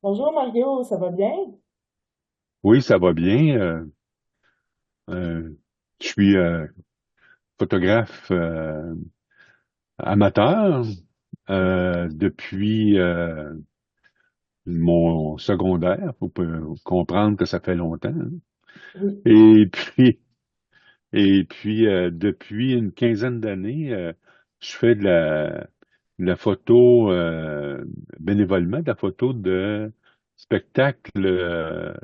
Bonjour Mario, ça va bien? Oui, ça va bien. Euh, je suis photographe amateur depuis mon secondaire. Faut pas comprendre que ça fait longtemps, hein. Oui. Et puis, depuis une quinzaine d'années, je fais de la photo bénévolement, de la photo de spectacles,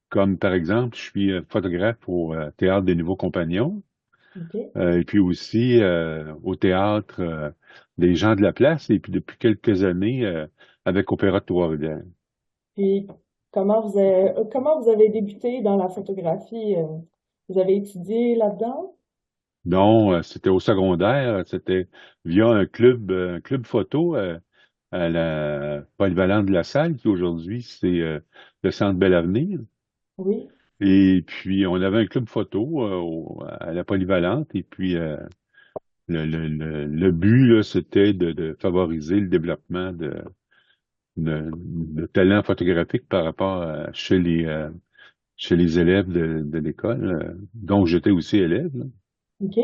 comme par exemple, je suis photographe au Théâtre des Nouveaux Compagnons. OK. Et puis aussi au théâtre des gens de la place, et puis depuis quelques années avec Opéra de Trois-Rivières. Puis comment vous avez débuté dans la photographie? Vous avez étudié là-dedans? Non, c'était au secondaire, c'était via un club photo à la polyvalente de la Salle, qui aujourd'hui c'est le Centre Belle Avenir. Oui. Et puis on avait un club photo à la polyvalente, et puis le but là, c'était de favoriser le développement de talent photographique par rapport à chez les élèves de l'école, dont j'étais aussi élève, là. OK.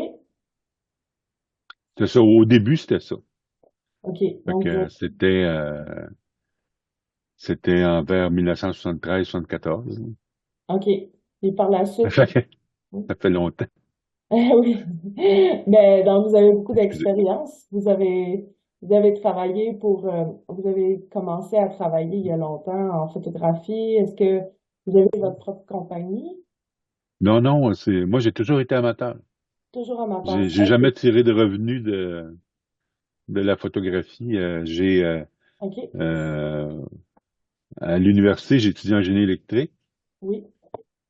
C'est ça, au début, c'était ça. OK. Fait que Donc, c'était envers 1973-74. OK. Et par la Ça suite, fait, oui. ça fait longtemps. Oui. Ben, donc, vous avez beaucoup Excusez. d'expérience. Vous avez travaillé vous avez commencé à travailler il y a longtemps en photographie. Est-ce que vous avez votre propre compagnie? Non, non, moi, j'ai toujours été amateur. Toujours amateur. J'ai OK. jamais tiré de revenus de la photographie. OK. Euh, à l'université, j'ai étudié en génie électrique. Oui.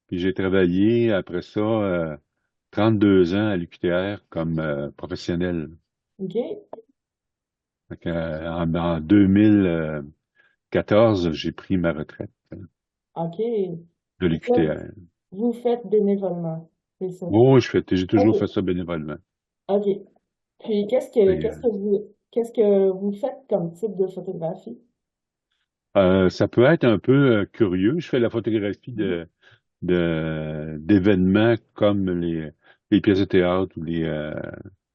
Puis j'ai travaillé après ça 32 ans à l'UQTR comme professionnel. OK. Fait que, en 2014, j'ai pris ma retraite OK. de Puis ça, l'UQTR. vous faites bénévolement, c'est ça. Oh, j'ai toujours fait OK. ça bénévolement. OK. Puis Et, qu'est-ce que vous faites comme type de photographie? ça peut être un peu curieux. Je fais la photographie Mhm. d'événements comme les pièces de théâtre ou les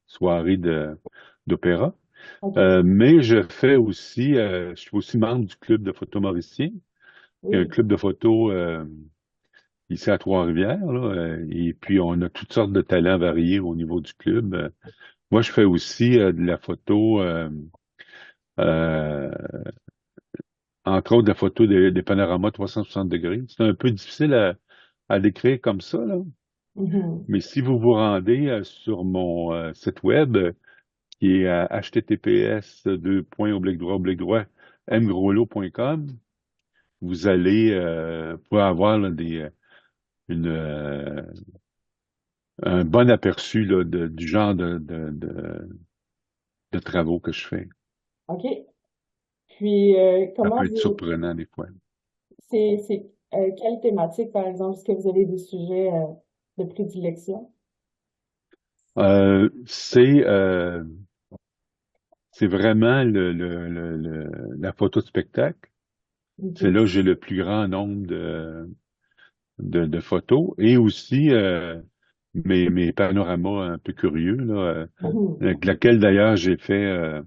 soirées d'opéra. OK. Mais je suis aussi membre du club de photo mauricien, qui est un Oui. club de photo ici à Trois-Rivières, là, et puis on a toutes sortes de talents variés au niveau du club. Moi, je fais aussi de la photo, euh, entre autres de la photo des panoramas 360 degrés. C'est un peu difficile à décrire comme ça, là. Mhm. Mais si vous vous rendez sur mon site web, qui est à https mgroslo.com, vous allez pouvoir avoir là, une, un bon aperçu là, du genre de travaux que je fais. OK. Puis, Ça comment peut être vous, surprenant des fois. quelle thématique, par exemple, est-ce que vous avez des sujets, de prédilection? Euh, c'est euh, c'est vraiment la photo de spectacle. C'est OK. là que j'ai le plus grand nombre de photos, et aussi mes panoramas un peu curieux, là, Mhm. avec laquelle d'ailleurs j'ai fait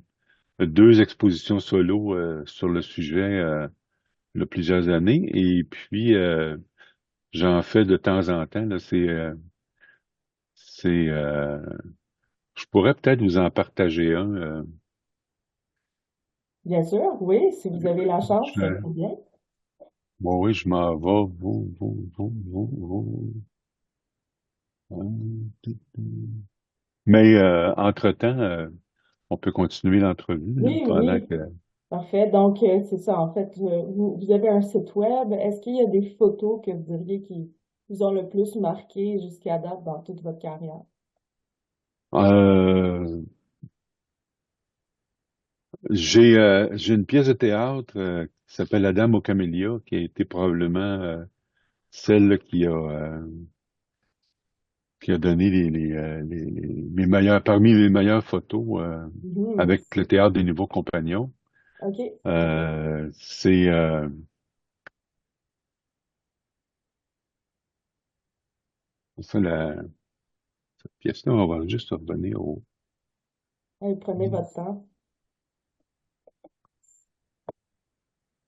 deux expositions solo sur le sujet il y a plusieurs années. Et puis j'en fais de temps en temps, là. C'est je pourrais peut-être vous en partager un. Bien sûr, oui, si vous avez la chance, ça Je- serait bien. bon, oui, je m'en vais. Mais entre-temps, on peut continuer l'entrevue là, Oui, pendant oui. que Parfait. Donc, c'est ça. En fait, vous avez un site web. Est-ce qu'il y a des photos que vous diriez qui vous ont le plus marqué jusqu'à date dans toute votre carrière? euh, j'ai une pièce de théâtre qui s'appelle La Dame aux camélias, qui a été probablement celle là, qui a donné mes meilleures, parmi les meilleures photos Mhm. avec le Théâtre des Nouveaux Compagnons. OK. C'est ça, cette pièce-là, on va juste revenir au... Allez, prenez votre temps.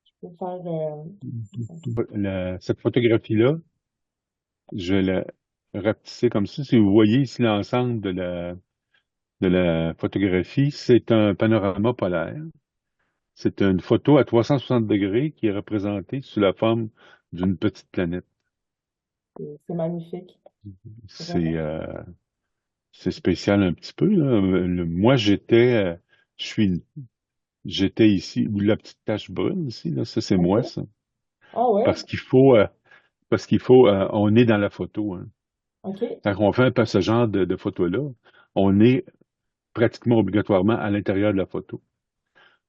Je peux faire... Cette photographie-là, je vais la rapetisser comme ça. Si vous voyez ici l'ensemble de la photographie, c'est un panorama polaire. C'est une photo à 360 degrés qui est représentée sous la forme d'une petite planète. c'est magnifique. C'est Vraiment. c'est spécial un petit peu, là. Moi, je suis, j'étais ici, où la petite tache brune ici, là, ça c'est moi, OK. ça. Ah ouais? Parce qu'il faut, on est dans la photo, hein. OK. Quand on fait ce genre de photo-là, on est pratiquement obligatoirement à l'intérieur de la photo.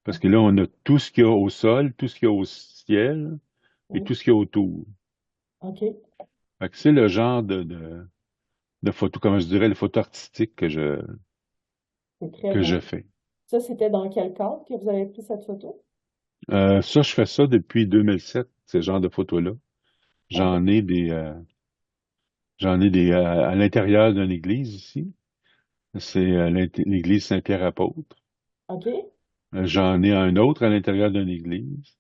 Parce que là, on a tout ce qu'il y a au sol, tout ce qu'il y a au ciel et Oui. tout ce qu'il y a autour. OK. Fait que c'est le genre de photo, comment je dirais, le photo artistique C'est très que je beau. fais. Ça, c'était dans quel cadre que vous avez pris cette photo? Ça, je fais ça depuis 2007, ce genre de photos-là. OK. J'en ai des, euh, j'en ai des à l'intérieur d'une église ici. C'est l'église Saint-Pierre-Apôtre. OK. J'en ai un autre à l'intérieur d'une église.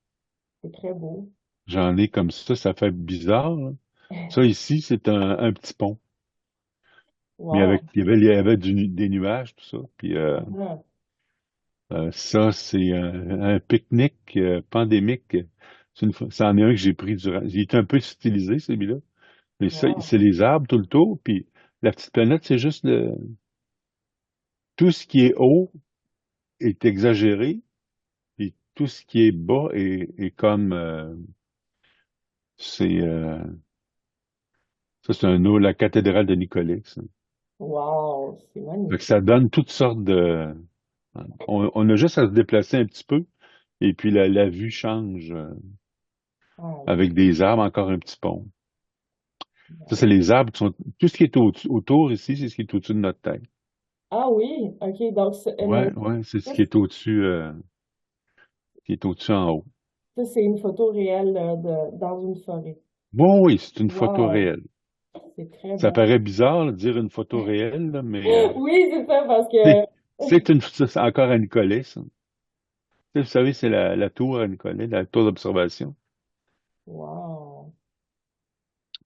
C'est très beau. J'en ai comme ça fait bizarre, là. Ça ici, c'est un petit pont. Mais Wow. il y avait des nuages, tout ça. Puis Ah, ça, c'est un pique-nique pandémique. C'en est un que j'ai pris durant. Il est un peu stylisé, celui-là. Mais ça, wow. c'est les arbres tout le tour, puis la petite planète, c'est juste tout ce qui est haut est exagéré, puis tout ce qui est bas est comme c'est ça, c'est la cathédrale de Nicolet, ça. Wow. C'est Fait que magnifique. ça donne toutes sortes de. On a juste à se déplacer un petit peu, et puis la vue change Ah, avec des arbres, encore un petit pont. Ça, c'est les arbres qui sont. Tout ce qui est autour ici, c'est ce qui est au-dessus de notre tête. ah oui. OK. Donc, mais Ouais, ouais, c'est ce ça, qui est au-dessus, qui est au-dessus en haut. c'est une photo réelle dans une forêt. Bon, oui, c'est une photo Wow. réelle. C'est très Ça bon. paraît bizarre de dire une photo réelle, là, mais Oui, c'est ça, parce que... c'est encore à Nicolet, ça. Vous savez, c'est la tour à Nicolet, la tour d'observation. Wow.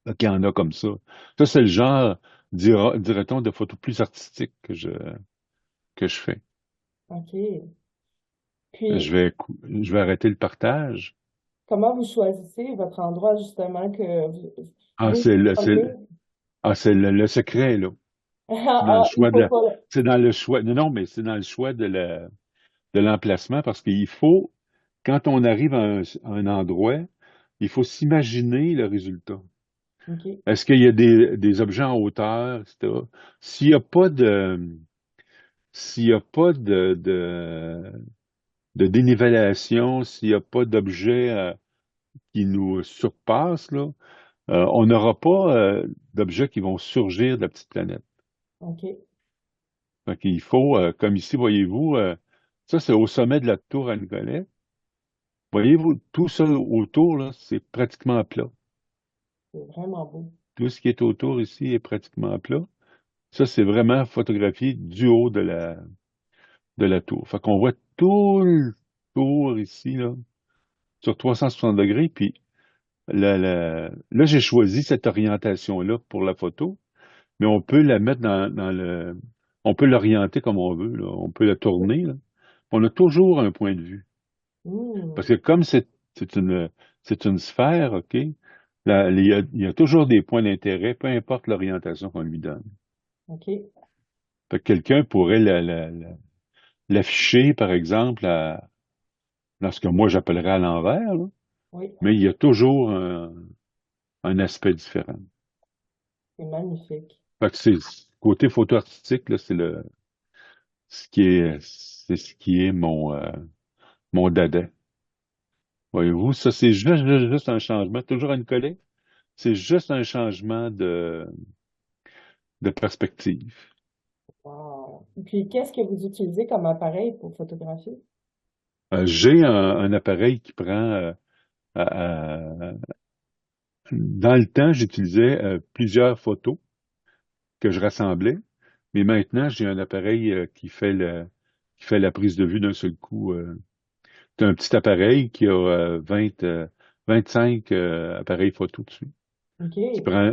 Donc, il y en a comme ça. Ça, c'est le genre, dirait-on, de photos plus artistiques que je fais. OK. Puis, Je vais arrêter le partage. comment vous choisissez votre endroit, justement, que Ah, vous prenez? c'est le secret, là. C'est dans le Ah, il choix faut pas... c'est dans le choix, non, non, mais c'est dans le choix de l'emplacement parce qu'il faut, quand on arrive à un endroit, il faut s'imaginer le résultat. OK. Est-ce qu'il y a des objets en hauteur, etc. S'il n'y a pas de, s'il y a pas de dénivellation, s'il n'y a pas d'objets qui nous surpassent, là, on n'aura pas d'objets qui vont surgir de la petite planète. OK. Donc, il faut, comme ici, voyez-vous, ça c'est au sommet de la tour à Nicolet. Voyez-vous, tout ça autour, là, c'est pratiquement plat. C'est vraiment beau. Tout ce qui est autour ici est pratiquement plat. Ça, c'est vraiment photographié du haut de la tour. Fait qu'on voit tout le tour ici, là, sur 360 degrés. Puis là, j'ai choisi cette orientation-là pour la photo, mais on peut la mettre on peut l'orienter comme on veut, là. On peut la tourner, là. On a toujours un point de vue. Parce Hmm. que comme c'est c'est une sphère, OK, il y a toujours des points d'intérêt, peu importe l'orientation qu'on lui donne. OK. Fait que quelqu'un pourrait l'afficher, par exemple, dans ce que moi j'appellerais à l'envers, là, Oui, mais il y a toujours un aspect différent. c'est magnifique. Fait que c'est côté photo artistique, là, c'est ce qui est mon dada. Voyez-vous, ça, c'est juste un changement, toujours une collègue, c'est juste un changement de perspective. Wow. Et puis, qu'est-ce que vous utilisez comme appareil pour photographier? J'ai un appareil qui prend dans le temps, j'utilisais plusieurs photos que je rassemblais, mais maintenant, j'ai un appareil qui fait la prise de vue d'un seul coup. C'est un petit appareil qui a 25 appareils photo dessus, OK. qui prend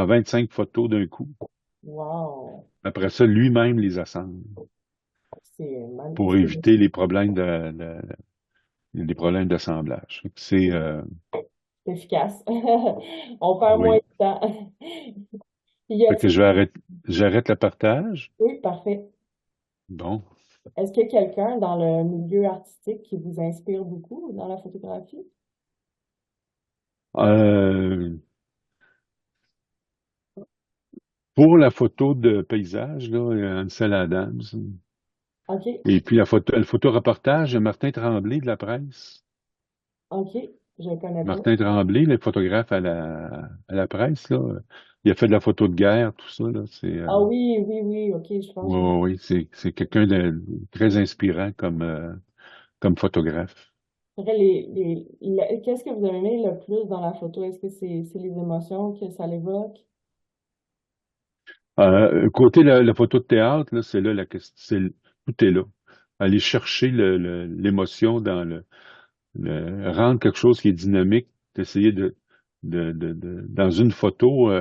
25 photos d'un coup. Wow. Après ça, lui-même les assemble pour éviter les problèmes d'assemblage. C'est efficace. On perd moins Oui. de temps. Y Fait que a-t-il... j'arrête le partage. Oui, parfait. Bon. Est-ce qu'il y a quelqu'un dans le milieu artistique qui vous inspire beaucoup dans la photographie? Euh, pour la photo de paysage, là, il y a Ansel Adams. OK. Et puis le photoreportage de Martin Tremblay de la presse. OK. Je ne connais pas. Martin Tremblay, le photographe à la presse, là, il a fait de la photo de guerre, tout ça, là. Ah oui, oui, oui. OK, je pense Ouais, que ouais, ouais, c'est quelqu'un de très inspirant comme photographe. vrai, qu'est-ce que vous avez aimé le plus dans la photo? Est-ce que c'est les émotions que ça l'évoque? Côté la photo de théâtre, là, c'est là la question, tout est là. Aller chercher l'émotion dans rendre quelque chose qui est dynamique, d'essayer dans une photo,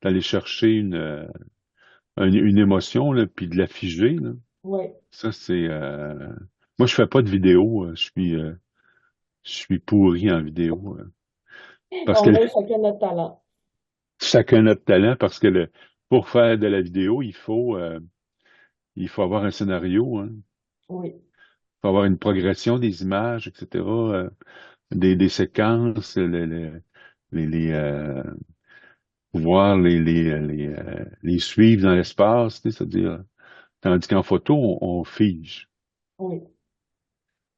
d'aller chercher une émotion, là, puis de la figer, là. Oui. Ça, moi, je fais pas de vidéo. Je suis pourri en vidéo. Parce que On a chacun notre talent. chacun a notre talent, parce que pour faire de la vidéo, il faut avoir un scénario, hein. Oui. Il faut avoir une progression des images, etc., des séquences, pouvoir les suivre dans l'espace, tu sais, c'est-à-dire, tandis qu'en photo, on fige. Oui.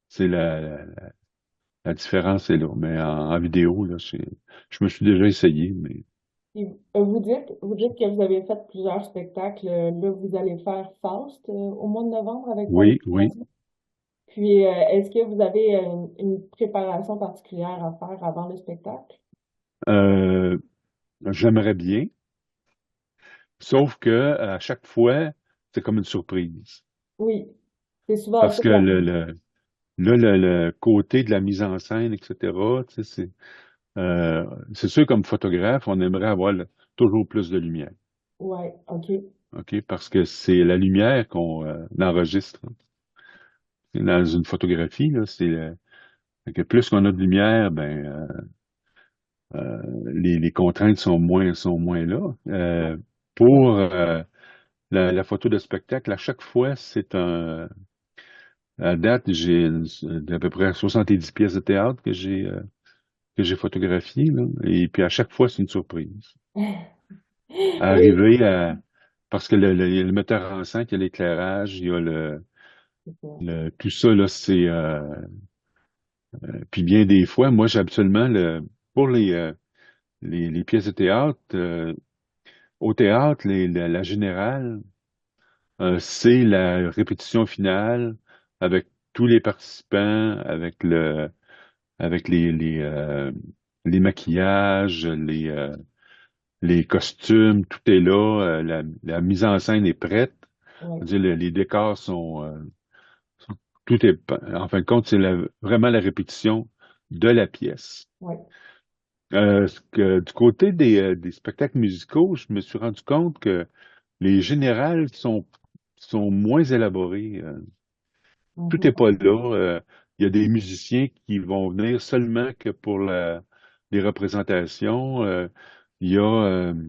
C'est la différence est là. Mais en vidéo, là, je me suis déjà essayé, mais Puis, vous dites que vous avez fait plusieurs spectacles. Là, vous allez faire Faust au mois de novembre avec Paul oui, oui. Gagnon. Puis, est-ce que vous avez une préparation particulière à faire avant le spectacle? Euh, J'aimerais bien, sauf que à chaque fois, c'est comme une surprise. Oui, c'est souvent Parce ça. que le côté de la mise en scène, etc., tu sais, c'est sûr, comme photographe, on aimerait avoir toujours plus de lumière. Ouais, OK. OK? Parce que c'est la lumière qu'on enregistre. Dans une photographie, là, fait que plus qu'on a de lumière, ben, les contraintes sont moins là. Pour la photo de spectacle, à chaque fois, à date, j'ai à peu près 70 pièces de théâtre que j'ai photographiées, là. Et puis à chaque fois, c'est une surprise. Oui, Arriver à, parce que il y a le metteur en scène, il y a l'éclairage, il y a c'est ça. tout ça, là, puis bien des fois, moi, j'ai absolument pour les pièces de théâtre, au théâtre, la générale, c'est la répétition finale avec tous les participants, avec les maquillages, les costumes, tout est là, la mise en scène est prête. Oui, Je veux dire, les décors tout est, en fin de compte, c'est vraiment la répétition de la pièce. oui. Du côté des spectacles musicaux, je me suis rendu compte que les générales sont moins élaborées. Tout Mhm. n'est pas là. Il y a des musiciens qui vont venir seulement que pour les représentations. Il y a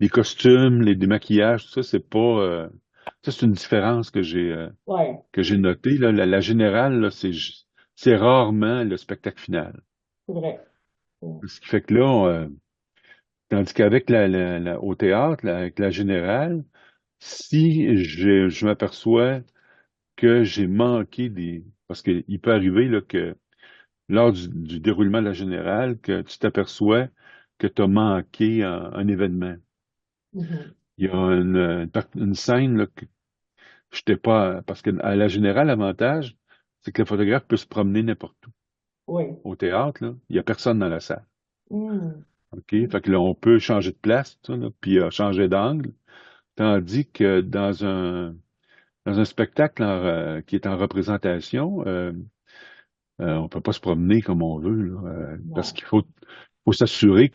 les costumes, les démaquillages, tout ça, c'est pas. Ça, c'est une différence Ouais, que j'ai notée, là. La générale, là, c'est rarement le spectacle final. c'est vrai. Ouais. Ce qui fait que là, tandis qu'avec au théâtre, avec la générale, si je m'aperçois que j'ai manqué parce qu'il peut arriver là, que lors du déroulement de la générale, que tu t'aperçois que tu as manqué un événement. Mhm. Il y a une scène là, j'étais pas, parce que à la générale, l'avantage, c'est que le photographe peut se promener n'importe où. Oui. Au théâtre, là, il y a personne dans la salle. Hmm. OK? Fait que là, on peut changer de place, tout ça, là, puis changer d'angle. Tandis que dans un spectacle qui est en représentation, on peut pas se promener comme on veut, là, parce Non. qu'il faut s'assurer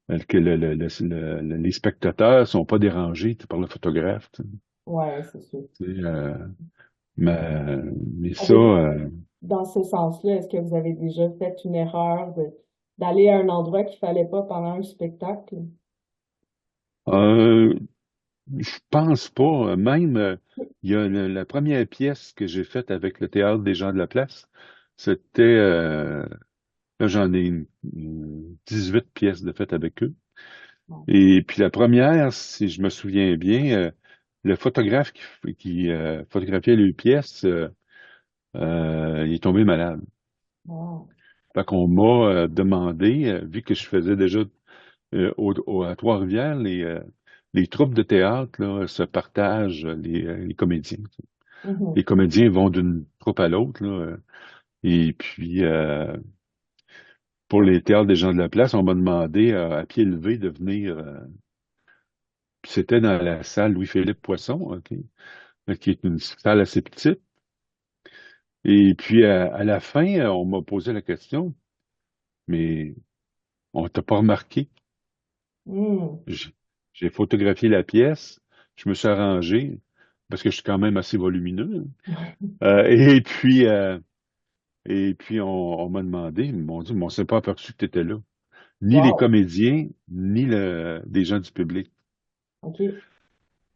les spectateurs sont pas dérangés par le photographe. Ouais, c'est sûr. Tu sais, mais ça, Avez-vous, dans ce sens-là, est-ce que vous avez déjà fait une erreur d'aller à un endroit qu'il fallait pas pendant un spectacle? euh, je pense pas. Même, il y a la première pièce que j'ai faite avec le Théâtre des gens de la place, c'était, là j'en ai 18 pièces de faites avec eux. Non. Et puis la première, si je me souviens bien, le photographe qui photographiait les pièces, il est tombé malade. Ah. Fait qu'on m'a demandé, vu que je faisais déjà à Trois-Rivières, les troupes de théâtre là, se partagent les comédiens. Les Mhm. comédiens vont d'une troupe à l'autre, là, et puis pour les théâtres des gens de la place, on m'a demandé à pied levé de venir. Puis c'était dans la salle Louis-Philippe Poisson, OK, qui est une salle assez petite. Et puis à la fin, on m'a posé la question, mais on t'a pas remarqué. Hmm. J'ai j'ai photographié la pièce, je me suis arrangé, parce que je suis quand même assez volumineux. Et puis, on m'a demandé, ils m'ont dit, mais on s'est pas aperçu que tu étais là. Ni les Wow. comédiens, ni des gens du public. OK. Et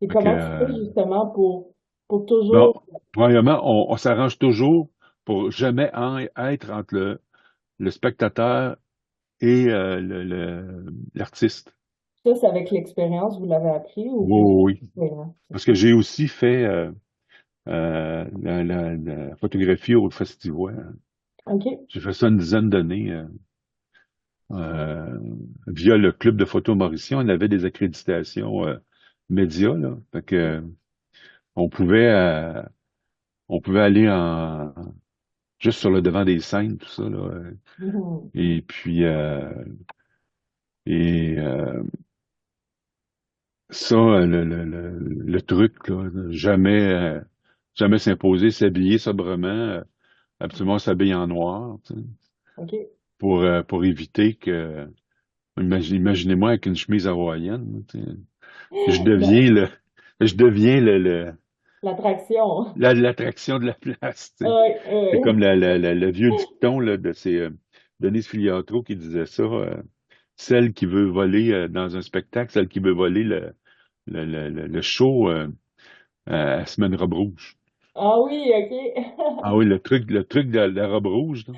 Fait que, comment tu fais justement pour non, toujours. premièrement, on s'arrange toujours pour jamais être entre le spectateur et l'artiste. Ça, c'est avec l'expérience, vous l'avez appris ou Oui, plus? oui, oui. Oui, hein, c'est Parce ça. que j'ai aussi fait la photographie au festival. OK. J'ai fait ça une dizaine d'années euh, via le club de photo Mauricien. On avait des accréditations médias, là. Fait que, on pouvait, euh, on pouvait aller juste sur le devant des scènes, tout ça, là. Mhm. Et puis, et ça, le truc, là, jamais s'imposer, s'habiller sobrement, absolument s'habiller en noir, tu sais, OK. pour éviter que, imaginez-moi avec une chemise hawaïenne, tu sais, je La- deviens le, je deviens L'attraction. l'attraction de la place, tu sais. Oui, C'est comme oui. le vieux dicton, là, Denise Filiatro qui disait ça, celle qui veut voler dans un spectacle, celle qui veut voler le show, elle se met une robe rouge. Ah oui, Ah OK. oui, le truc de la robe rouge, là,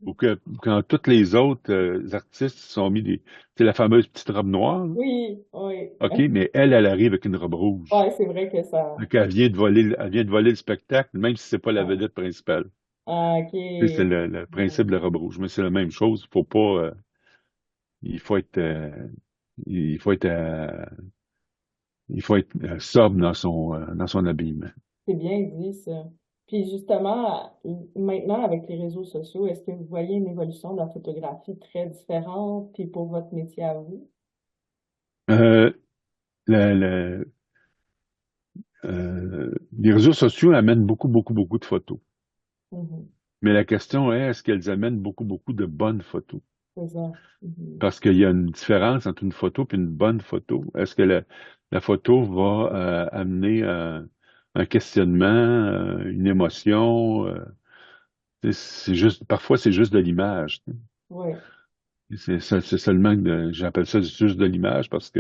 ou que quand tous les autres artistes se sont mis c'est la fameuse petite robe noire, là. Oui, oui. OK, mais elle arrive avec une robe rouge. Ouais, c'est vrai que ça. Donc, elle vient de voler le spectacle, même si c'est pas la Ouais. vedette principale. Ah, Tu sais, c'est OK. le principe de la robe rouge. Mais c'est la même chose. Faut pas, il faut être, il faut être, sobre dans son habillement. C'est bien dit, ça. Puis justement, maintenant, avec les réseaux sociaux, est-ce que vous voyez une évolution de la photographie très différente, puis pour votre métier à vous? Euh, la- la- les réseaux sociaux amènent beaucoup, beaucoup, beaucoup de photos. Mhm. Mais la question est ce qu'elles amènent beaucoup, beaucoup de bonnes photos? C'est ça. Mhm. Parce qu'il y a une différence entre une photo et une bonne photo. Est-ce que la photo va amener un questionnement, une émotion? Parfois, c'est juste de l'image. Oui, C'est seulement j'appelle ça juste de l'image parce que,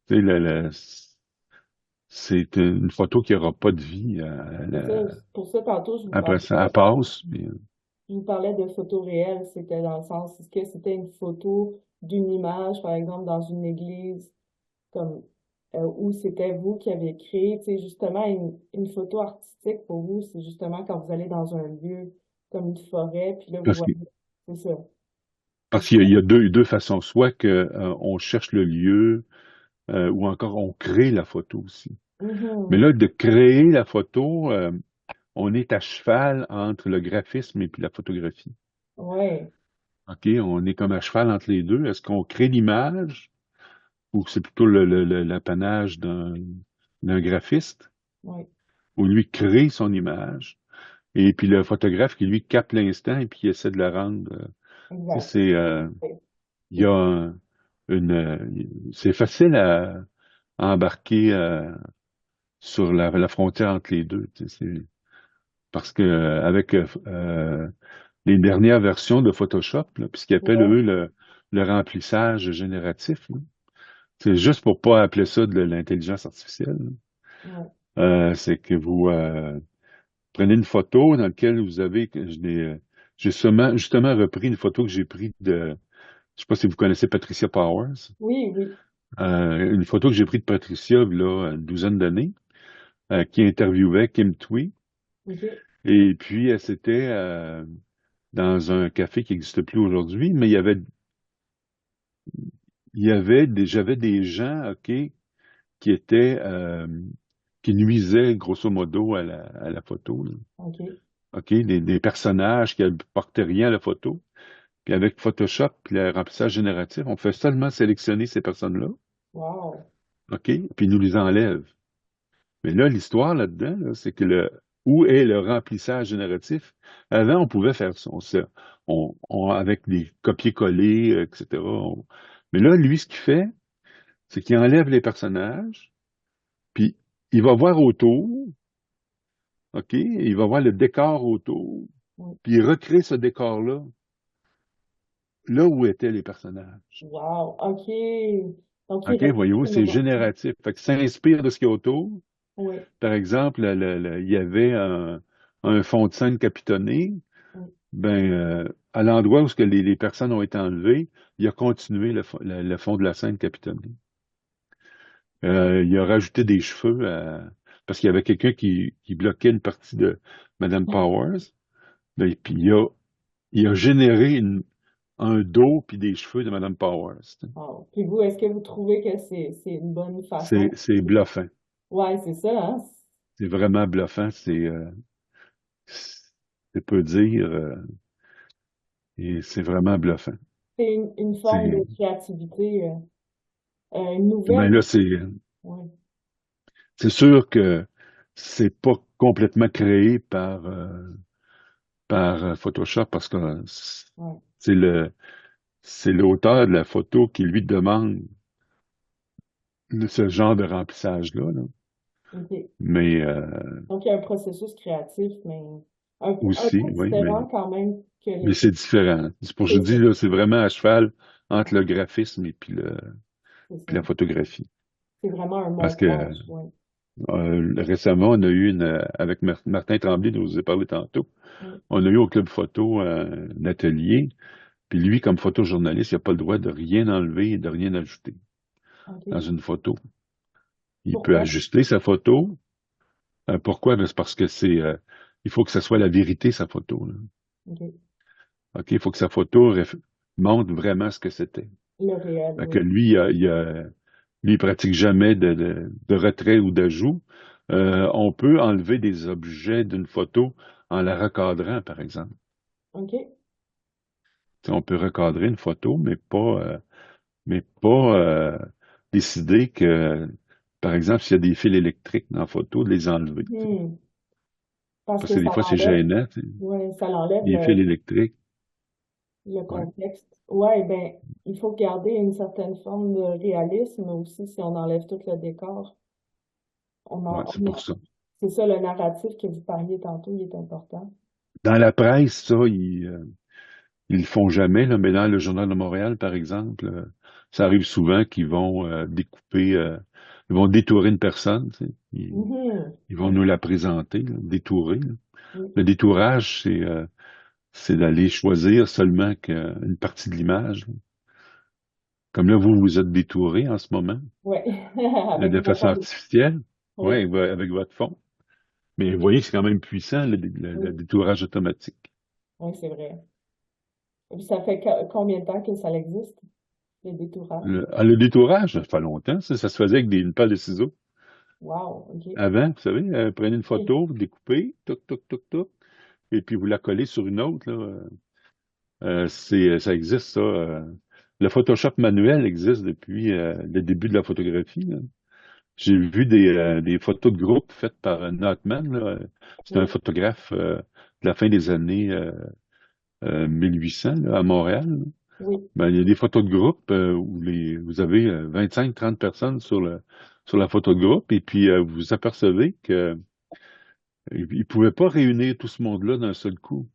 tu sais, c'est une photo qui n'aura pas de vie c'est ça. Pour ça, tantôt, après ça. Elle passe, puis, je vous parlais de photo réelle. C'était dans le sens, est-ce que c'était une photo d'une image, par exemple, dans une église, comme, ou c'était vous qui avez créé, tu sais, justement, une photo artistique pour vous, c'est justement quand vous allez dans un lieu comme une forêt, puis là, vous parce voyez, que c'est ça. C'est parce ça. qu'il y a deux façons. Soit que on cherche le lieu, ou encore on crée la photo aussi. Mais Mhm. là, de créer la photo, on est à cheval entre le graphisme et puis la photographie. Ouais, OK? On est comme à cheval entre les deux. Est-ce qu'on crée l'image ou c'est plutôt l'apanage d'un graphiste ouais, où lui crée son image et puis le photographe qui lui capte l'instant et puis qui essaie de la rendre. Tu sais, exact. Ouais. il y a c'est facile à embarquer sur la frontière entre les deux. Tu sais, parce que avec les dernières versions de Photoshop, là, puis ce qu'ils appellent Ouais, eux le remplissage génératif, là, c'est juste pour pas appeler ça de l'intelligence artificielle. ouais. C'est que vous prenez une photo dans laquelle vous avez, j'ai justement repris une photo que j'ai prise je sais pas si vous connaissez Patricia Powers, Oui, oui. une photo que j'ai prise de Patricia là, une douzaine d'années, qui interviewait Kim Twee, OK. et puis c'était dans un café qui n'existe plus aujourd'hui, mais j'avais des gens, OK, qui étaient, qui nuisaient grosso modo à la photo, là. OK. OK, des personnages qui apportaient rien à la photo. Puis avec Photoshop, puis le remplissage génératif, on fait seulement sélectionner ces personnes-là, Wow. OK, puis ils nous les enlève. Mais là, l'histoire là-dedans, là, c'est que où est le remplissage génératif? Avant, on pouvait faire ça. Avec des copier-coller, etc. Mais là, lui, ce qu'il fait, c'est qu'il enlève les personnages, puis il va voir autour, OK? Il va voir le décor autour, Mm. puis il recrée ce décor-là, là où étaient les personnages. Wow. OK. Donc, il OK, reste voyez-vous, le c'est moment. génératif. Fait que ça inspire de ce qu'il y a autour. Oui. Par exemple, il y avait un fond de scène capitonné. Mm. Ben, à l'endroit où ce que les personnes ont été enlevées, il a continué le fond de la scène capitonné. Il a rajouté des cheveux parce qu'il y avait quelqu'un qui bloquait une partie de Madame Powers. Ben, puis il a généré un dos puis des cheveux de Madame Powers. Tu sais. Wow. Puis vous, est-ce que vous trouvez que c'est une bonne façon? C'est bluffant. Ouais, c'est ça, hein? C'est vraiment bluffant. C'est peu dire. Et c'est vraiment bluffant. C'est une forme C'est, de créativité, une ben nouvelle. là, Ouais. c'est sûr que c'est pas complètement créé par Photoshop parce que Ouais. c'est c'est l'auteur de la photo qui lui demande ce genre de remplissage-là, là. OK. Mais Donc, il y a un processus créatif, mais un aussi, peu oui, différent quand même que mais les... c'est différent. C'est pour que je C'est ça. dis là, c'est vraiment à cheval entre le graphisme et C'est ça. puis la photographie. C'est vraiment un Parce que montage, ouais. récemment, on a eu avec Martin Tremblay, dont je vous ai parlé tantôt, Mm. on a eu au Club Photo un atelier. Puis lui, comme photojournaliste, il n'a pas le droit de rien enlever et de rien ajouter dans OK. une photo. Il peut Pourquoi? ajuster sa photo. Pourquoi? Ben, c'est parce que il faut que ça soit la vérité, sa photo, là. OK. OK? Il faut que sa photo montre vraiment ce que c'était. Le réel, Fait que oui. lui, lui, il pratique jamais de retrait ou d'ajout. On peut enlever des objets d'une photo en la recadrant, par exemple. OK. Tu sais, on peut recadrer une photo, mais pas décider que, par exemple, s'il y a des fils électriques dans la photo, de les enlever. Tu sais. Hmm. Parce Parce que que des ça fois, c'est l'enlève, gênant, tu sais, ouais, ça l'enlève les fils électriques. le Ouais, contexte. Ouais, ben, il faut garder une certaine forme de réalisme aussi si on enlève tout le décor. ouais, c'est pour ça. C'est ça, le narratif que vous parliez tantôt, il est important. Dans la presse, ça, ils le font jamais, là, mais dans le Journal de Montréal, par exemple, ça arrive souvent qu'ils vont découper, ils vont détourer une personne, tu sais. Mhm. Ils vont nous la présenter, là, détourer, là. Oui. Le détourage, c'est d'aller choisir seulement une partie de l'image, là. Comme là, vous vous êtes détouré en ce moment, Ouais, avec de mon façon fond. artificielle, Oui, ouais, avec votre fond. Mais vous voyez que c'est quand même puissant, le oui, détourage automatique. oui, c'est vrai. Et puis ça fait combien de temps que ça existe, le détourage? Le détourage, ça fait longtemps, ça se faisait avec une paire de ciseaux. Wow, OK. Avant, vous savez, prenez une OK. photo, vous découpez, toc, toc, toc, toc, et puis vous la collez sur une autre, là. Ça existe, ça. Le Photoshop manuel existe depuis le début de la photographie, là. J'ai vu des photos de groupe faites par Notman, là. C'est un Oui, photographe de la fin des années 1800 là, à Montréal, là. oui. Ben, il y a des photos de groupe où vous avez 25-30 personnes sur la photo de groupe et puis vous vous apercevez que ils pouvaient pas réunir tout ce monde-là d'un seul coup.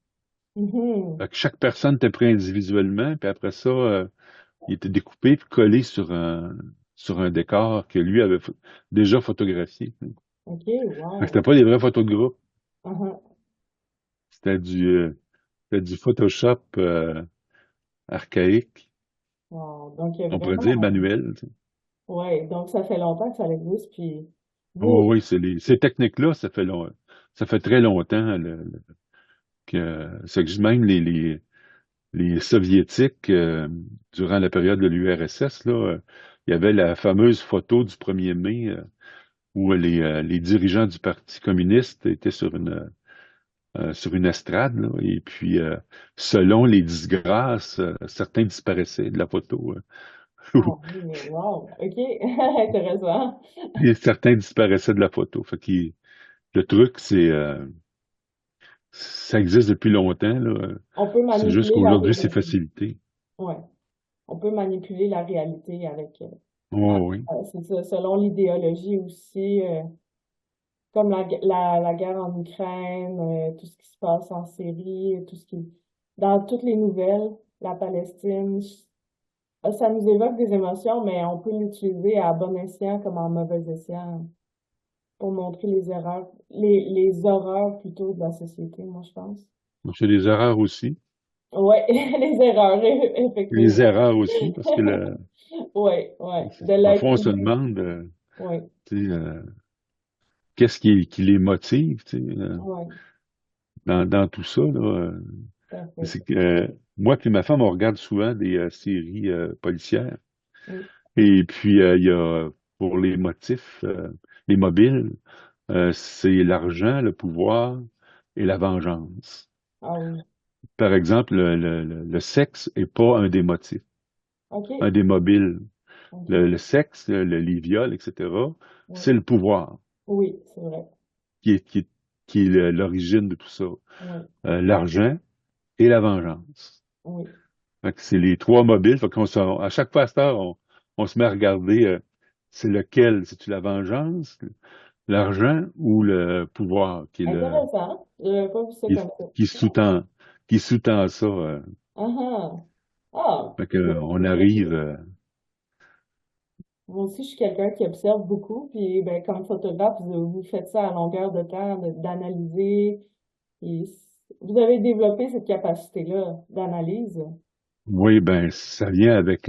Mhm. Fait que chaque personne était prise individuellement, puis après ça, il était découpé puis collé sur un décor que lui avait déjà photographié. OK, Fait que wow. c'était pas des vraies photos de groupe. Uh-huh. C'était c'était du Photoshop archaïque, Wow. Donc, il y a on pourrait dire vraiment. manuel. Tu sais. Ouais, donc ça fait longtemps que ça existe. Puis, vous, Oh oui, ces techniques-là, ça fait très longtemps que c'est que même les Soviétiques, durant la période de l'URSS, là, il y avait la fameuse photo du 1er mai où les dirigeants du Parti communiste étaient sur une estrade, là, et puis selon les disgrâces, certains disparaissaient de la photo. ah oui, wow. OK, intéressant. Et certains disparaissaient de la photo. Le truc, ça existe depuis longtemps, là. On peut C'est juste manipuler la qu'aujourd'hui, c'est réalité. facilité. Ouais, on peut manipuler la réalité avec. Ah, Oh oui. c'est ça, selon l'idéologie aussi, comme la guerre en Ukraine, tout ce qui se passe en Syrie, tout ce qui. Dans toutes les nouvelles, la Palestine, ça nous évoque des émotions, mais on peut l'utiliser à bon escient comme en mauvais escient pour montrer les erreurs, les horreurs plutôt de la société, moi, je pense. On fait des erreurs aussi. Ouais, les erreurs, Les effectivement. erreurs aussi, parce que Ouais, ouais, de l'être parfois on se humain. demande Ouais, tu sais, qu'est-ce qui les motive tu sais, ouais, dans tout ça. Là, tout à fait. c'est que, moi et ma femme, on regarde souvent des séries policières. Oui. Et puis, il y a pour les motifs, les mobiles, c'est l'argent, le pouvoir et la vengeance. Ah oui. Par exemple, le sexe est pas un des motifs, un OK. des mobiles. OK. Le sexe, les viols, etc., Oui, c'est le pouvoir oui, c'est vrai. qui est, qui est, qui est l'origine de tout ça. Oui, L'argent et la vengeance. oui. Fait que c'est les trois mobiles. À chaque fois à cette heure, on se met à regarder c'est lequel, c'est-tu la vengeance, l'argent ou le pouvoir Intéressant. Je n'avais pas vu ça qui, comme ça. qui sous-tend qui sous-tend ça. Ah ah. Ah, Fait que, on c'est arrive. moi aussi, je suis quelqu'un qui observe beaucoup, puis ben, comme photographe, vous faites ça à longueur de temps, d'analyser. Et vous avez développé cette capacité-là d'analyse. Oui, ben ça vient avec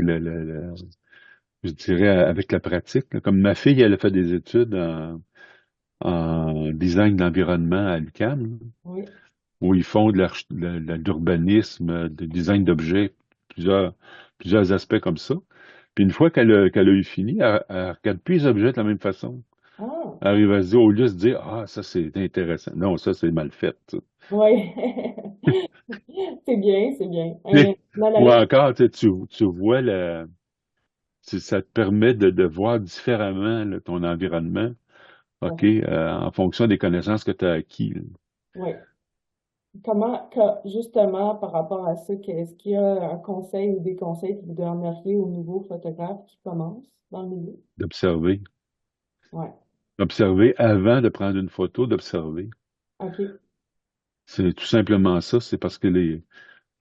je dirais avec la pratique, là. Comme ma fille, elle a fait des études en design d'environnement à l'UQAM, Oui, où ils font de l'urbanisme, de design d'objets, plusieurs, plusieurs aspects comme ça. Puis une fois qu'elle a eu fini, elle regarde plus les objets de la même façon. ah, Elle arrive à se dire, au lieu de se dire, ah, ça c'est intéressant. Non, ça c'est mal fait, ça. oui. C'est bien, c'est bien. Ou L'analyse, encore, tu vois ça te permet de voir différemment là, ton environnement, OK, en fonction des connaissances que tu as acquis, là. oui. Justement, par rapport à ça, est-ce qu'il y a un conseil ou des conseils que vous donneriez aux nouveaux photographes qui commencent dans le milieu? D'observer. Ouais. Observer avant de prendre une photo, d'observer. OK. C'est tout simplement ça. C'est parce que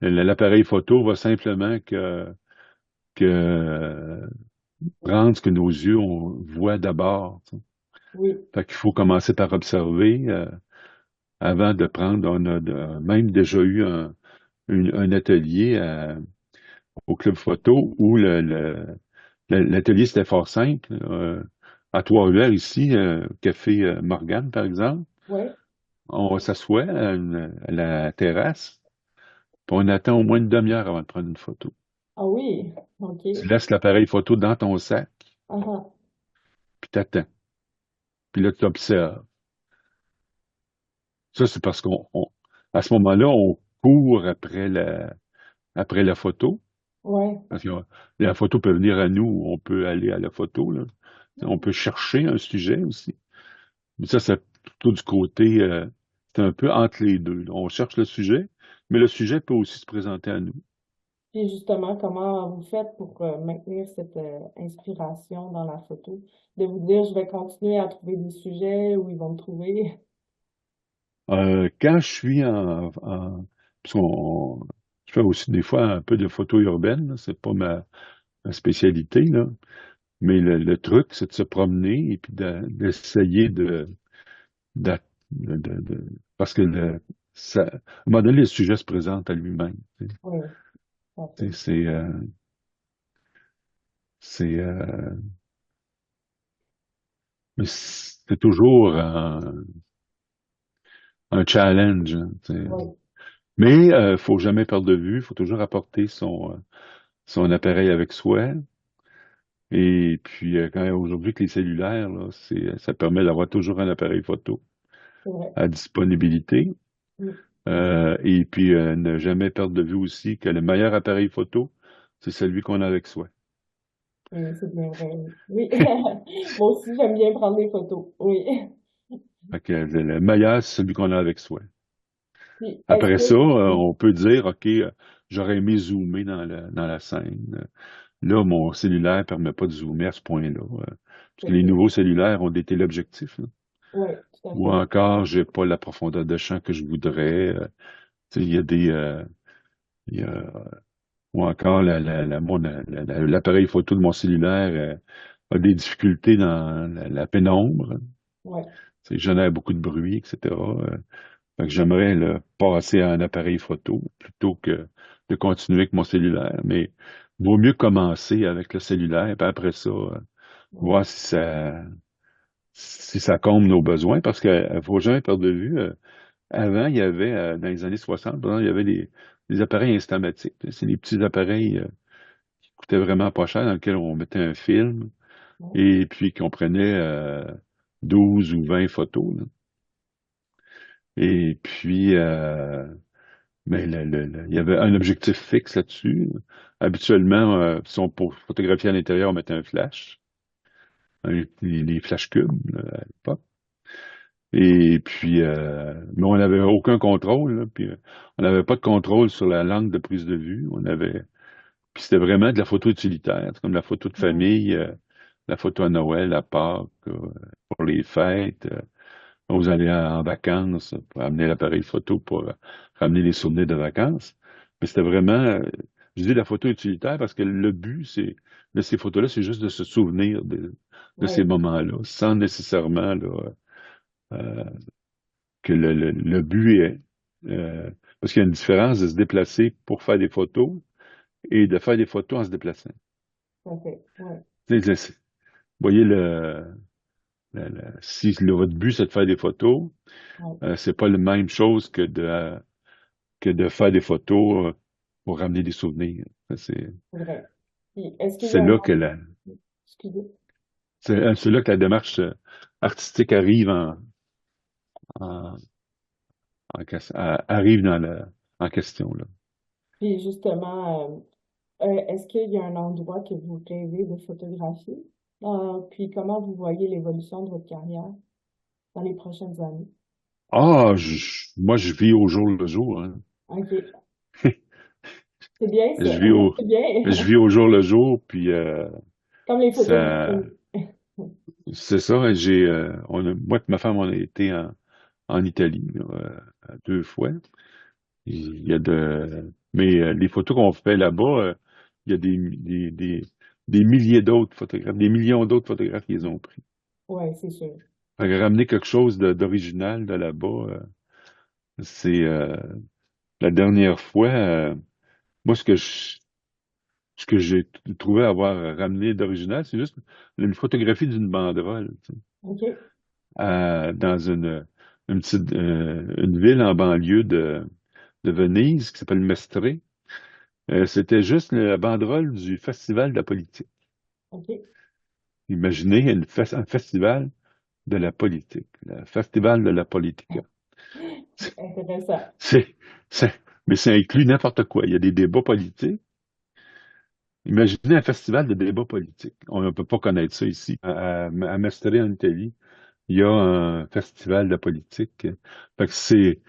l'appareil photo va simplement que prendre ce que nos yeux voient d'abord, tu sais. Oui. Fait qu'il faut commencer par observer avant de prendre. Même déjà eu un atelier au club photo où l'atelier c'était fort simple. À Trois-Rivières, ici, Café Morgane, par exemple, Oui. on s'assoit à la terrasse, puis on attend au moins une demi-heure avant de prendre une photo. Ah oui. OK. Tu laisses l'appareil photo dans ton sac, Ah ah. puis t'attends. puis là, tu observes. Ça, c'est parce à ce moment-là, on court après la photo. Ouais. Parce que la photo peut venir à nous, on peut aller à la photo, là. On peut chercher un sujet aussi. Mais ça, c'est plutôt du côté, c'est un peu entre les deux, là. On cherche le sujet, mais le sujet peut aussi se présenter à nous. Puis justement, comment vous faites pour maintenir cette inspiration dans la photo? De vous dire, je vais continuer à trouver des sujets où ils vont me trouver. Quand je suis parce je fais aussi des fois un peu de photo urbaine, là. C'est pas ma spécialité, là. Mais le truc, c'est de se promener et puis d'essayer d'a- parce que à un moment donné, le sujet se présente à lui-même. Oui, tout à fait. C'est, c'est, mais c'est toujours un challenge, hein, tu sais. Oui, Mais faut jamais perdre de vue, faut toujours apporter son appareil avec soi. Et puis, aujourd'hui, que les cellulaires, là, ça permet d'avoir toujours un appareil photo c'est vrai. à disponibilité. Mm. Et puis, ne jamais perdre de vue aussi que le meilleur appareil photo, c'est celui qu'on a avec soi. C'est bien vrai. Oui. Oui. Moi aussi, j'aime bien prendre des photos. Oui. Fait que le meilleur, c'est celui qu'on a avec soi. Puis, est-ce Après que... ça, on peut dire, OK, j'aurais aimé zoomer dans la scène. Là, mon cellulaire permet pas de zoomer à ce point-là. Parce que les nouveaux cellulaires ont des téléobjectifs, là. Oui, tout à Ou fait. encore, j'ai pas la profondeur de champ que je voudrais. Tu sais, il y a il y a- ou encore l'appareil photo de mon cellulaire a des difficultés dans la pénombre. Oui, Tu sais, génère beaucoup de bruit, etc. Fait que j'aimerais là, passer à un appareil photo plutôt que de continuer avec mon cellulaire. Mais vaut mieux commencer avec le cellulaire, puis après ça, oui, voir si ça comble nos besoins, parce que faut jamais perdre de vue. Avant, il y avait, dans les années 60, par exemple, il y avait des appareils instamatiques. C'est des petits appareils qui coûtaient vraiment pas cher, dans lesquels on mettait un film oui, et puis qu'on prenait 12 ou 20 photos, là. Et puis, mais il y avait un objectif fixe là-dessus. Habituellement, si on pour photographier à l'intérieur, on mettait un flash, les flash cubes là, à l'époque. Et puis, mais on n'avait aucun contrôle, là, puis on n'avait pas de contrôle sur la langue de prise de vue. Puis c'était vraiment de la photo utilitaire, c'est comme la photo de oui, famille, la photo à Noël, à Pâques, pour les fêtes. Vous allez en vacances pour amener l'appareil photo pour ramener les souvenirs de vacances. Mais c'était vraiment, je dis la photo utilitaire parce que le but, de ces photos-là, c'est juste de se souvenir de ces oui, moments-là, sans nécessairement là, euh, que le but est, parce qu'il y a une différence de se déplacer pour faire des photos et de faire des photos en se déplaçant. tout à fait. Oui, Tu sais, vous voyez, si votre but, c'est de faire des photos, oui, c'est pas la même chose que de faire des photos pour ramener des souvenirs. Ça, c'est vrai. Puis, est-ce qu'il y c'est a un... là que la, Excusez. c'est là que la démarche artistique arrive en, arrive en question, là. Puis, justement, est-ce qu'il y a un endroit que vous rêvez de photographier? Puis, comment vous voyez l'évolution de votre carrière dans les prochaines années? Moi, je vis au jour le jour, hein. OK. C'est bien Je ça. vis au, C'est bien. je vis au jour le jour, puis Comme les photos que vous ça, prenez. c'est ça. Moi et ma femme, on a été en Italie là, deux fois. Il y a mais les photos qu'on fait là-bas, il y a des milliers d'autres photographes, des millions d'autres photographes qui les ont pris. Oui, c'est sûr. Fait que ramener quelque chose d'original de là-bas, c'est la dernière fois. Moi, ce que j'ai trouvé avoir ramené d'original, c'est juste une photographie d'une banderole, tu sais, OK. dans une ville en banlieue de Venise qui s'appelle Mestre. C'était juste la banderole du Festival de la politique. OK. Imaginez un festival de la politique, le Festival de la Politique. Intéressant. C'est, mais ça inclut n'importe quoi. Il y a des débats politiques. Imaginez un festival de débats politiques. On ne peut pas connaître ça ici. À Mestre, en Italie, il y a un festival de politique. Fait que c'est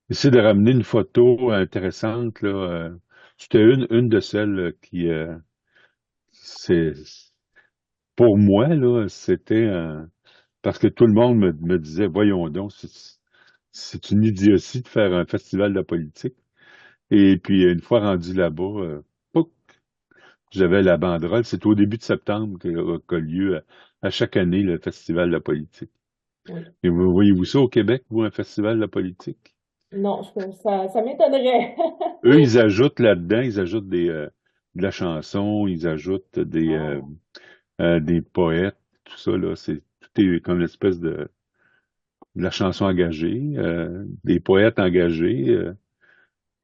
essayer de ramener une photo intéressante, là. C'était une de celles qui, c'est, pour moi, là, c'était parce que tout le monde me disait, voyons donc, c'est une idiotie de faire un festival de politique. Et puis, une fois rendu là-bas, pouc, j'avais la banderole. C'est au début de septembre qu'a lieu à chaque année le festival de la politique. Oui. Et vous voyez-vous ça au Québec, vous, un festival de la politique? Non, ça m'étonnerait. Eux, ils ajoutent là-dedans, ils ajoutent de la chanson, ils ajoutent Ah, des poètes, tout ça, là. Tout est comme une espèce de la chanson engagée, des poètes engagés,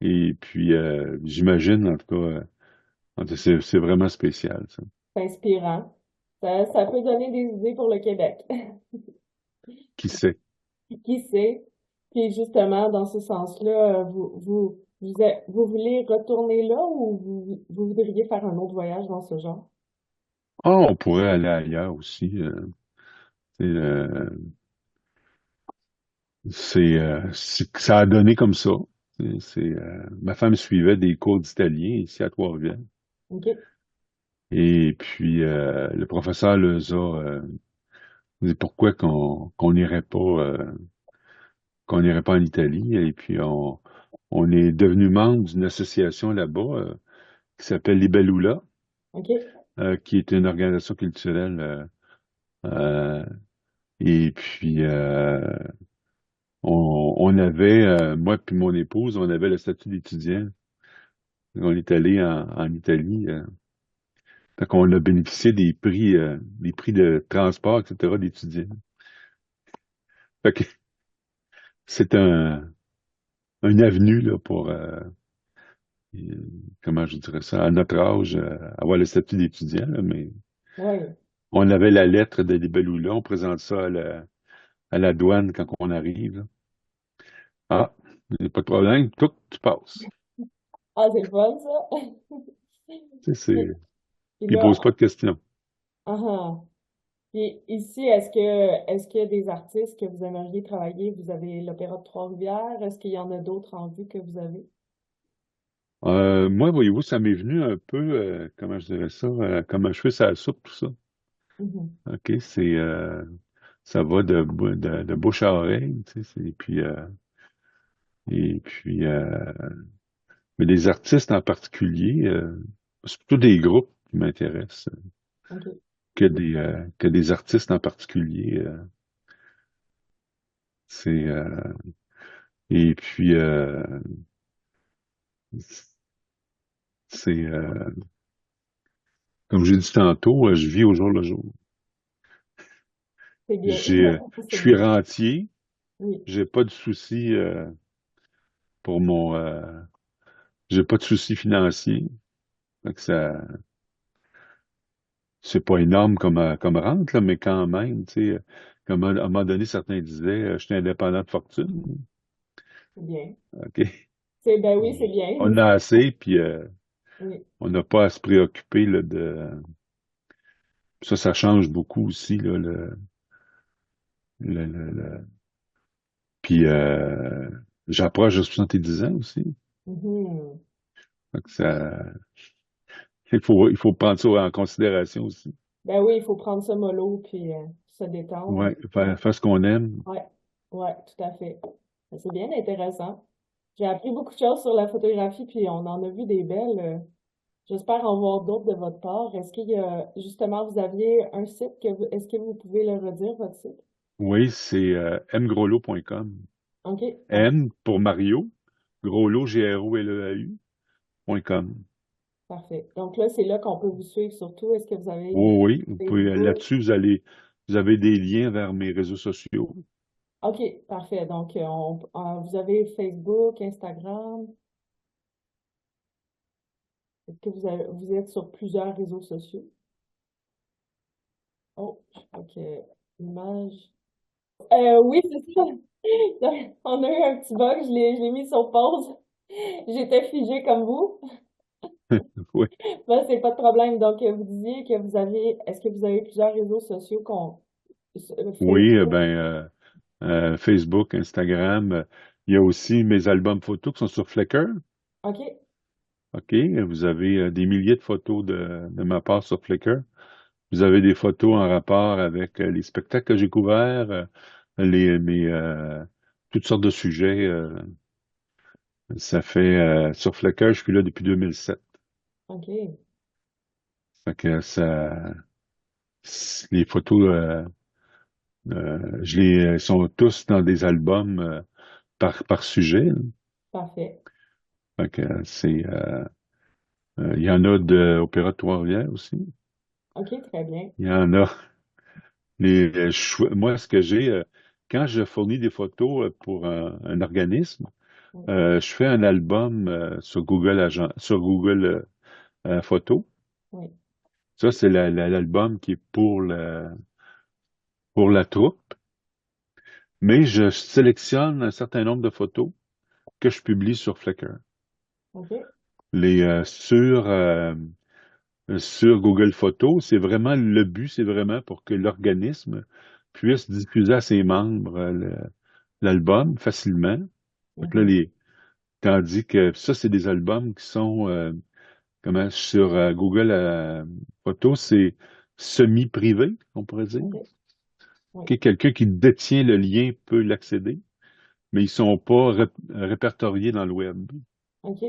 et puis, j'imagine, en tout cas, c'est vraiment spécial, ça. c'est inspirant. Ça peut donner des idées pour le Québec. Qui sait? Qui sait? Puis justement, dans ce sens-là, vous voulez retourner là ou vous voudriez faire un autre voyage dans ce genre? Ah, on pourrait aller ailleurs aussi. C'est, euh, ça a donné comme ça. Ma femme suivait des cours d'italien ici à Trois-Rivières. OK. Et puis, le professeur les a dit pourquoi qu'on n'irait pas en Italie. Et puis, on est devenu membre d'une association là-bas qui s'appelle Libellula, OK. qui est une organisation culturelle. Euh, et puis, on avait, moi puis mon épouse, on avait le statut d'étudiant. On est allé en Italie. Donc, on a bénéficié des prix de transport, etc., d'étudiants. Fait que c'est un avenue là, pour, euh, comment je dirais ça, à notre âge, avoir le statut d'étudiant, là, mais Oui. on avait la lettre de Libellula, on présente ça à la douane quand on arrive, là. Ah, il n'y a pas de problème, tout, tu passes. Ah, c'est le fun, ça. Tu sais, Puis ils posent là, pas de questions. ah, ah. Puis ici, est-ce qu'il y a des artistes que vous aimeriez travailler? Vous avez l'Opéra de Trois-Rivières. Est-ce qu'il y en a d'autres en vue que vous avez? Moi, voyez-vous, ça m'est venu un peu, comment je dirais ça, comme un cheveu sur la soupe, tout ça. Mhm. OK, ça va de bouche à oreille, tu sais, et puis, mais les artistes en particulier, c'est plutôt des groupes qui m'intéressent OK. que des artistes en particulier. C'est, et puis, c'est, comme j'ai dit tantôt, je vis au jour le jour. C'est bien. J'ai, je C'est suis bien. rentier, Oui, j'ai pas de soucis pour j'ai pas de soucis financiers. Donc c'est pas énorme comme rente, là, mais quand même, tu sais, comme à un moment donné, certains disaient, je suis indépendant de fortune. c'est bien. OK? Ben oui, c'est bien. On a assez, puis Oui. on n'a pas à se préoccuper là, de. Ça change beaucoup aussi, là, le. Puis j'approche de 70 ans aussi. Mhm. Donc il faut prendre ça en considération aussi. Ben oui, il faut prendre ça mollo puis se détendre. Ouais, faire ce qu'on aime. Ouais, ouais, tout à fait. Ben, c'est bien intéressant. J'ai appris beaucoup de choses sur la photographie, puis on en a vu des belles. J'espère en voir d'autres de votre part. Est-ce qu'il y a, justement, vous aviez un site est-ce que vous pouvez le redire, votre site? Oui, c'est mgroslo.com. OK, M pour Mario, Groslo, GROLEAU.com. parfait. Donc là, c'est là qu'on peut vous suivre surtout. Est-ce que vous avez Oui, oui, vous pouvez, Facebook? là-dessus, vous avez des liens vers mes réseaux sociaux. OK, parfait. Donc, vous avez Facebook, Instagram. Est-ce que vous êtes sur plusieurs réseaux sociaux? Oh, OK. Image. Oui, c'est ça. On a eu un petit bug, je l'ai mis sur pause. J'étais figée comme vous. Oui, Ben, c'est pas de problème. Donc, vous disiez que est-ce que vous avez plusieurs réseaux sociaux oui, Facebook? Facebook, Instagram. Il y a aussi mes albums photos qui sont sur Flickr. OK, OK, vous avez des milliers de photos de ma part sur Flickr. Vous avez des photos en rapport avec les spectacles que j'ai couverts, toutes sortes de sujets. Ça fait sur Flickr, je suis là depuis 2007. OK, Fait que les photos, sont tous dans des albums par sujet, là. parfait. Fait que il y en a de Opéra de Trois-Rivières aussi. OK, très bien. Il y en a. Moi, ce que j'ai, quand je fournis des photos pour un organisme, Oui, je fais un album sur Google Photos. oui, Ça, c'est l'album qui est pour la troupe. Mais je sélectionne un certain nombre de photos que je publie sur Flickr. OK, Les, sur Google Photos, le but, c'est vraiment pour que l'organisme puisse diffuser à ses membres l'album facilement. Donc là, mhm, tandis que ça, c'est des albums qui sont sur Google Photos, c'est semi-privé, on pourrait dire. OK, oui, Ok, quelqu'un qui détient le lien peut l'accéder, mais ils sont pas répertoriés dans le web. Vous OK,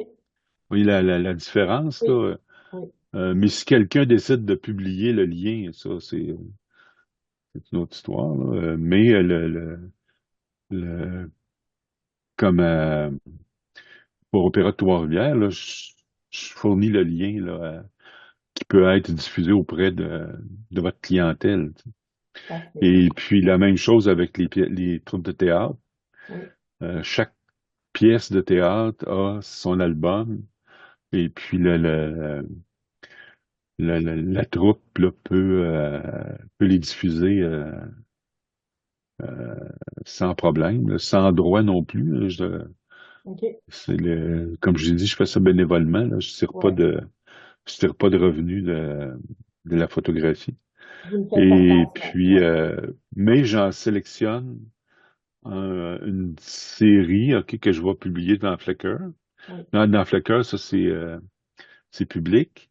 voyez la différence, oui, là? oui, Mais si quelqu'un décide de publier le lien, ça, c'est une autre histoire, là. Mais le- comme pour Opéra de Trois-Rivières, là, je fournis le lien là, qui peut être diffusé auprès de votre clientèle. Tu sais. parfait. Et puis la même chose avec les troupes de théâtre. Oui, Chaque pièce de théâtre a son album et puis la troupe là, peut les diffuser sans problème, là, sans droit non plus. Là. OK, Comme je l'ai dit, je fais ça bénévolement. Là. ouais. Je tire pas de revenus de la photographie. Vous le faites par Et passion. puis, Ouais, mais j'en sélectionne une série, ok, que je vais publier dans Flickr. oui, Dans Flickr, ça c'est public.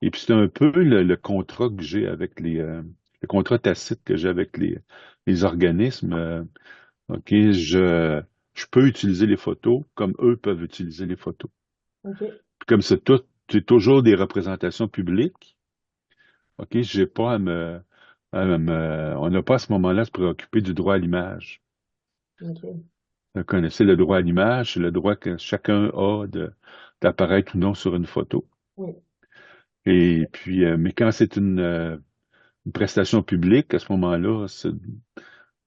Et puis c'est un peu le contrat que j'ai avec le contrat tacite que j'ai avec les organismes. Ok, je peux utiliser les photos comme eux peuvent utiliser les photos. OK, Puis comme c'est toujours des représentations publiques. Ok, j'ai pas on n'a pas à ce moment-là à se préoccuper du droit à l'image. OK, Vous connaissez le droit à l'image, c'est le droit que chacun a d'apparaître ou non sur une photo. oui, Et puis, mais quand c'est une prestation publique, à ce moment-là,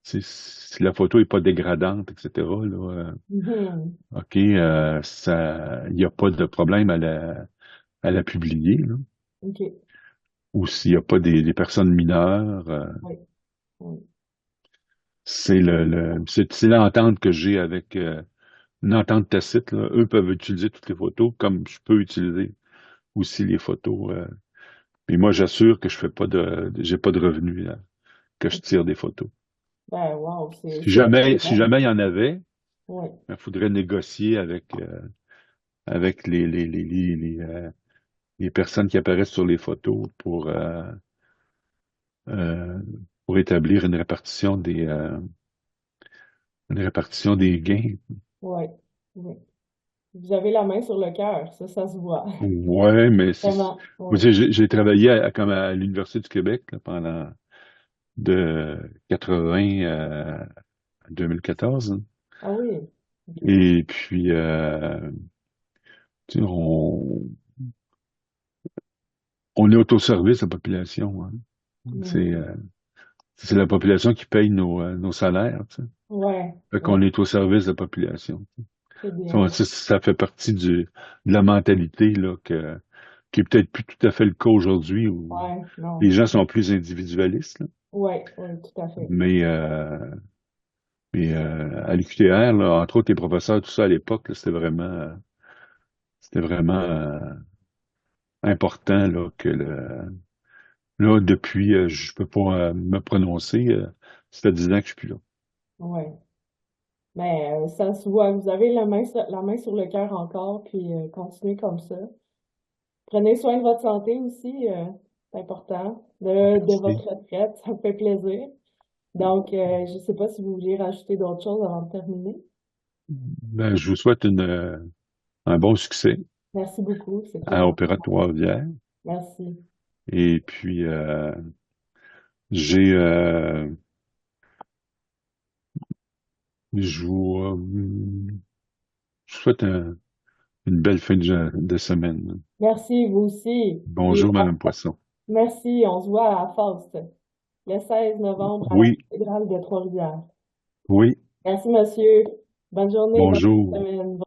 si la photo est pas dégradante, etc., là, mhm, OK, il n'y a pas de problème à la publier, là. OK, Ou s'il n'y a pas des personnes mineures, oui, oui, c'est l'entente que j'ai avec une entente tacite, là. Eux peuvent utiliser toutes les photos comme je peux utiliser aussi les photos. Mais moi, j'assure que je fais pas j'ai pas de revenus là, que je OK. tire des photos. Ben, wow, c'est Si excellent. jamais il y en avait, Oui, il faudrait négocier avec les personnes qui apparaissent sur les photos euh, pour établir une répartition des gains. oui, oui. Vous avez la main sur le cœur, ça se voit. Ouais, mais Vraiment, vous oui. savez, j'ai travaillé comme à l'Université du Québec là, pendant de 80 à 2014. Hein. Ah oui, OK. Et puis, tu sais, on est autoservice, la population. Hein. C'est Mhm. euh, c'est la population qui paye nos salaires. Tu sais. Ouais, Fait qu'on ouais, est au service de la population. c'est Ça, bien. ça fait partie de la mentalité là, qui est peut-être plus tout à fait le cas aujourd'hui où Ouais, les non. gens sont plus individualistes. Là. Ouais, ouais, tout à fait. Mais Et à l'UQTR, là, entre autres, les professeurs, tout ça à l'époque, là, c'était vraiment important là, que là, depuis, je peux pas me prononcer. Ça fait 10 ans que je suis plus là. Ouais. Mais ça se voit, vous avez la main sur le cœur encore, puis continuez comme ça. Prenez soin de votre santé aussi, c'est important, de Merci. votre retraite, ça me fait plaisir. Donc, je ne sais pas si vous voulez rajouter d'autres choses avant de terminer. Ben, je vous souhaite un bon succès Merci beaucoup, c'est très à gentil. Opéra de Trois-Rivières. Merci. Et puis, j'ai, je vous, je vous souhaite une belle fin de semaine. Merci, vous aussi. Puis, Bonjour, Madame Poisson. merci, on se voit à Faust le 16 novembre à la Oui, cathédrale de Trois-Rivières. oui, Merci, monsieur. Bonne journée, bonne bonjour. semaine.